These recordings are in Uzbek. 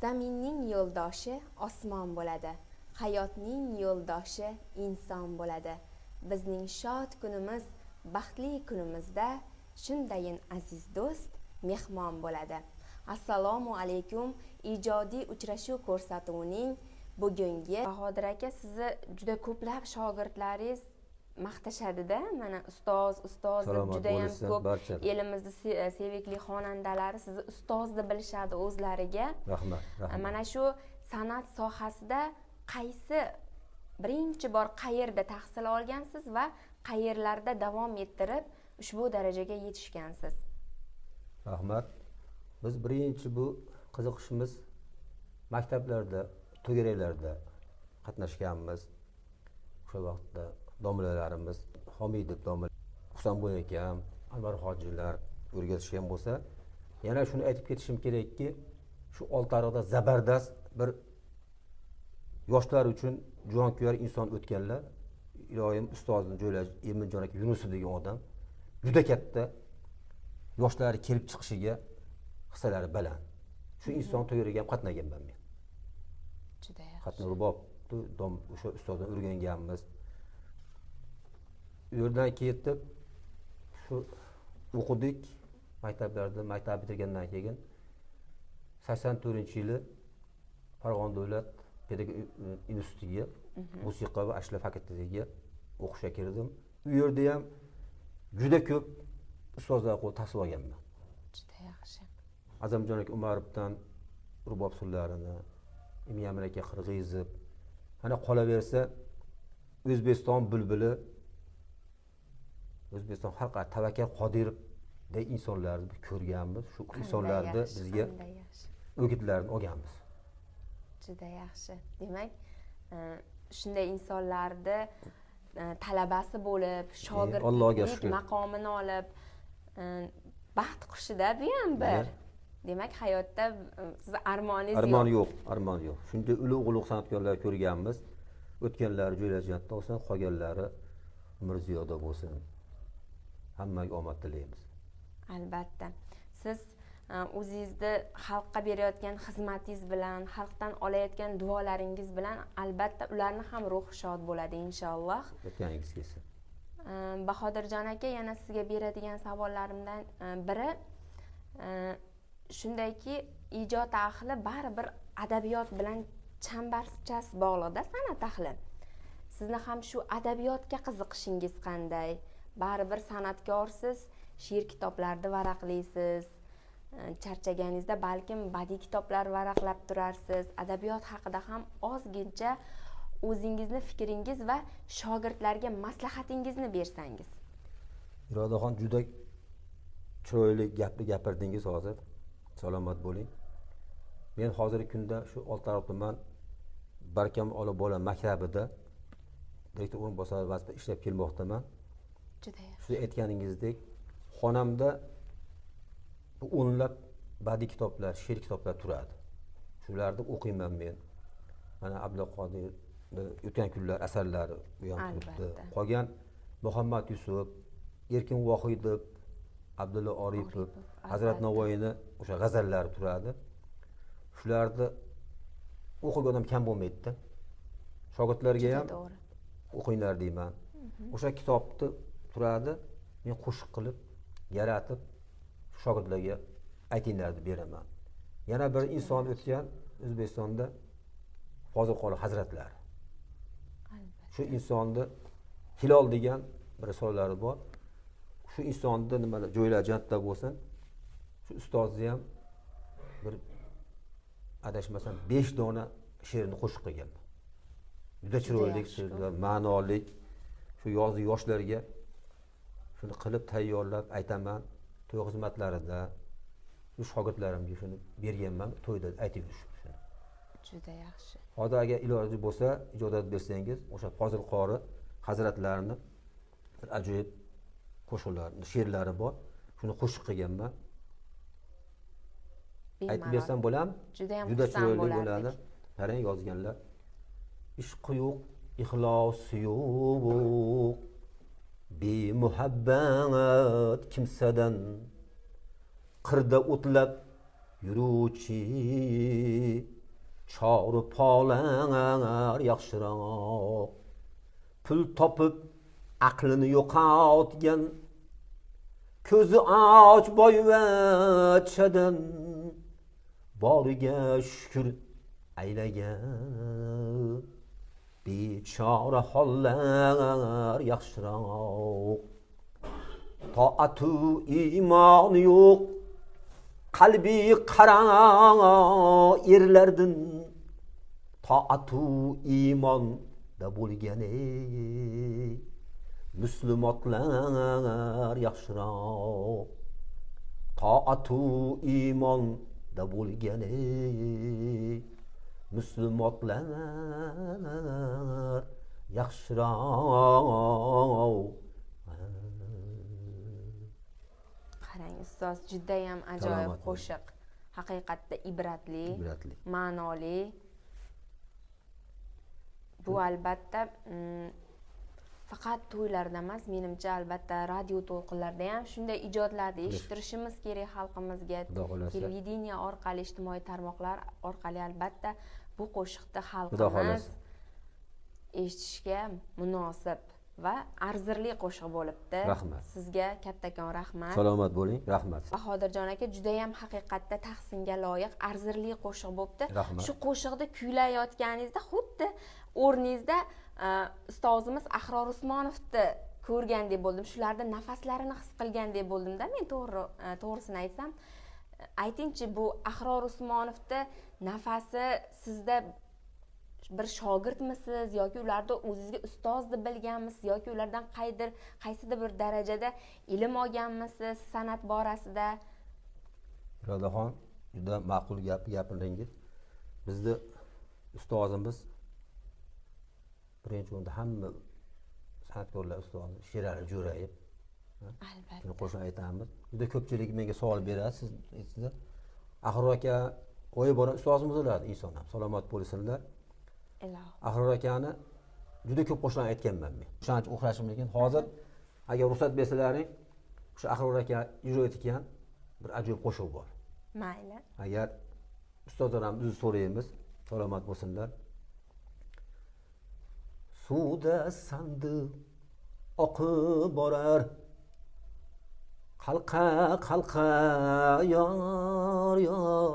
Zaminning yo'ldoshi osmon bo'ladi. Hayotning yo'ldoshi inson bo'ladi. Bizning shod kunimiz, baxtli kunimizda shundayin aziz do'st, mehmon bo'ladi. Assalomu alaykum. Ijodiy uchrashuv ko'rsatuvining bugungi Bahodir aka, sizni juda ko'plab shogirdlaringiz maqtashadi-da. Mana ustoz deb juda ham ko'p elimizda sevikli xonandalari sizni ustoz deb bilishadi o'zlariga. Rahmat. Mana shu san'at sohasida qaysi birinchi bor qayerda tahsil olgansiz va qayerlarda davom ettirib ushbu darajaga yetishgansiz? Rahmat. Biz birinchi bu qiziqishimiz maktablarda, to'garaklarda qatnashganmiz. O'sha vaqtda domlalarimiz Homidov domla, Husanboy akam, Anvar hojilar o'rgatishgan bo'lsa, yana shuni aytib ketishim kerakki, shu Oltiariqda zabardast bir yoshlar uchun jonkuyar inson o'tganlar. Iloyim ustozni jo'lash Eminjon aka Yunusov degan odam juda katta yoshlar kelib chiqishiga hissalari baland. Shu inson to'yiriga ham qatnaganman men. Juda yaxshi. Qatna rubobni o'sha ustozdan o'rganganmiz. U yerdan ketib shu o'qidik maktablarda, maktab bitirgandan keyin 84-yili Farg'ona davlat pedagogik institutiga, musiqa va ashla fakultetiga o'qishga kirdim. U yerda ham juda ko'p ustozlar qo'l tahsil olganman. Juda yaxshi. Azamjon aka Umarovdan rubob sullarini, Imyamin aka Qirg'izov, mana qolaversa O'zbekiston bulbuli, O'zbekiston xalqi Tavakkal Qodirovdek insonlarni ko'rganmiz. Shu insonlarni bizga o'gitlarini olganmiz. Juda yaxshi. Demak, shunday insonlarni talabasi bo'lib, shogirdlik maqomini olib, baxt qushida bu ham bir. Demak, hayotda siz armoningiz yo'q. Armon yo'q. Shunday ulug' san'atkorlar ko'rganmiz. O'tganlari jo'ylar jannatda bo'lsin, qolganlari umr ziyoda bo'lsin. Hammaga omad tilaymiz. Albatta. Siz o'zingizni xalqqa berayotgan xizmatingiz bilan, xalqdan olayotgan duolaringiz bilan albatta ularni ham ruhi shod bo'ladi inshaalloh. Aytganingiz kelsin. Bahodirjon aka, yana sizga beradigan savollarimdan biri shundayki, ijod ahli baribir adabiyot bilan chambarchas bog'liqda, san'at ahli. Sizni ham shu adabiyotga qiziqishingiz qanday? Baribir san'atkorsiz, she'r kitoblarni varaqlaysiz. Charchaganingizda balkim badiiy kitoblar varaqlab turarsiz. Adabiyot haqida ham ozgincha o'zingizni fikringiz va shogirdlarga maslahatingizni bersangiz. Irodaxon, juda chiroyli gapni gapirdingiz hozir. Salomat bo'ling. Men hozirgi kunda shu Oltiariq tuman Barkam ola bola maktabida direktor o'rinbosari vazifasida ishlab kelmoqdaman. Juda yaxshi. Siz aytganingizdek, xonamda o'nlab badiiy kitoblar, she'r kitoblar turadi. Shularni o'qiyman men. Mana Abduqodir o'tgan kunlar asarlari bu ham turibdi. Qolgan Muhammad Yusuf, Erkin Vohidov, Abdulla Oripov, Hazrat Navoiyni o'sha g'azallari turadi. Shularni o'qigan odam kam bo'lmaydi-da. Shogirdlarga ham o'qinglar deyman. O'sha kitobni turadi, men qo'shiq qilib, yaratib shogirdlarga aytinglar deb beraman. Yana bir inson o'tgan O'zbekistonda Fozil Qori Hazratlari. Shu insonni Hilol degan bir so'zlari bor. Shu insonni nimalar joylar jannatda bo'lsin. Shu ustozni ham bir adashmasam 5 dona she'rni qo'shiq qilganman. Juda chiroyli she'rlar, ma'noli. Shu yozgi yoshlarga shuni qilib tayyorlab aytaman. To'y xizmatlarida shu shogirdlarimga shuni berganman, to'yda aytib yurishim shuni. Juda yaxshi. Hozir agar iloji bo'lsa, ijozat bersangiz, o'sha Fozil Qori Hazratlarini bir ajoyib qo'shiqlari, she'rlari bor. Shuni qo'shiq qilganman. Aytib bersam bo'ladimi? Juda chiroyli bo'ladi. Qarang, yozganlar. Ishqi yo'q, ixlosi yo'q, bemuhabbat kimsadan qirda o'tlab yuruvchi chori polar yaxshiroq. Pul topib aqlini yo'qotgan, ko'zi och boyvachchadan boriga shukr aylagan. Bechora hollar yaxshiroq. Toatu iymoni yo'q, qalbi qara erlardan toatu iymonda bo'lgan ey. Müslümanlar yaxshiroq. Toatu iymonda bo'lgan ey. Müslümanlar yaxshiroq. Qarang ustoz, juda ham ajoyib qo'shiq. Haqiqatda ibratli, ma'noli. Bu albatta faqat to'ylarda emas, menimcha albatta radio to'lqinlarda ham shunday ijodlarni eshittirishimiz kerak xalqimizga. Televideniya orqali, ijtimoiy tarmoqlar orqali albatta bu qo'shiqni xalqimiz eshitishga munosib va arzirli qo'shiq bo'libdi. Rahmat. Sizga kattakon rahmat. Salomat bo'ling. Rahmat. Bahodirjon aka juda ham haqiqatda tahsinga loyiq arzirli qo'shiq bo'libdi. Rahmat. Shu qo'shiqni kuylayotganingizda xuddi o'rningizda ustozimiz Ahror Usmonovni ko'rgandek bo'ldim. Shularda nafaslarini his qilgandek bo'ldimda. Men to'g'risini aytsam, aytingchi, bu Ahror Usmonovni nafasi sizda bir shogirdmisiz yoki ularni o'zingizga ustoz deb bilganmisiz yoki ulardan qaysidir bir darajada ilm olganmisiz san'at borasida? Irodaxon, juda ma'qul gapirdingiz. Bizni ustozimiz birinchi o'rinda hamma san'atkorlar ustozi Sherali Jo'rayev. Albatta. Qo'shib aytamiz. Juda ko'pchilik menga savol beradi, siz aytsangiz. Ahror aka o'yi bor ustozimiz bo'ladi, inson ham salomat bo'lsinlar. Ahror akani juda ko'p qo'shiqlar aytganman men. Shuncha o'xshashim lekin hozir agar ruxsat bersalaring, o'sha Ahror aka ijro etgan bir ajoyib qo'shiq bor. Mayli. Agar ustozlarimizni so'raymiz, salomat bo'lsinlar. Suvda sandiq oqib borar, qalqa qalqa yor yor,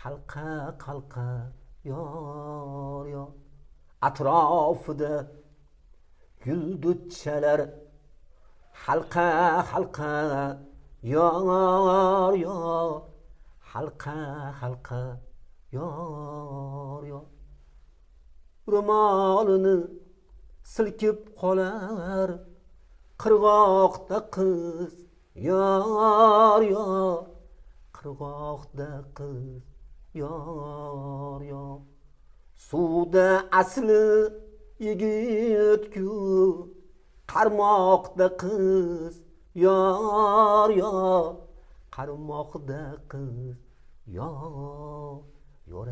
qalqa qalqa yor yor. Atrofida yulduzchalar halqa halqa yor yor, halqa halqa yor yor. Ro'molini silkib qolar, qirg'oqda qiz yor yor, qirg'oqda qiz yor yor. Suvda asli yigit-ku, qarmoqda qiz yor yor, qarmoqda qiz yor yor.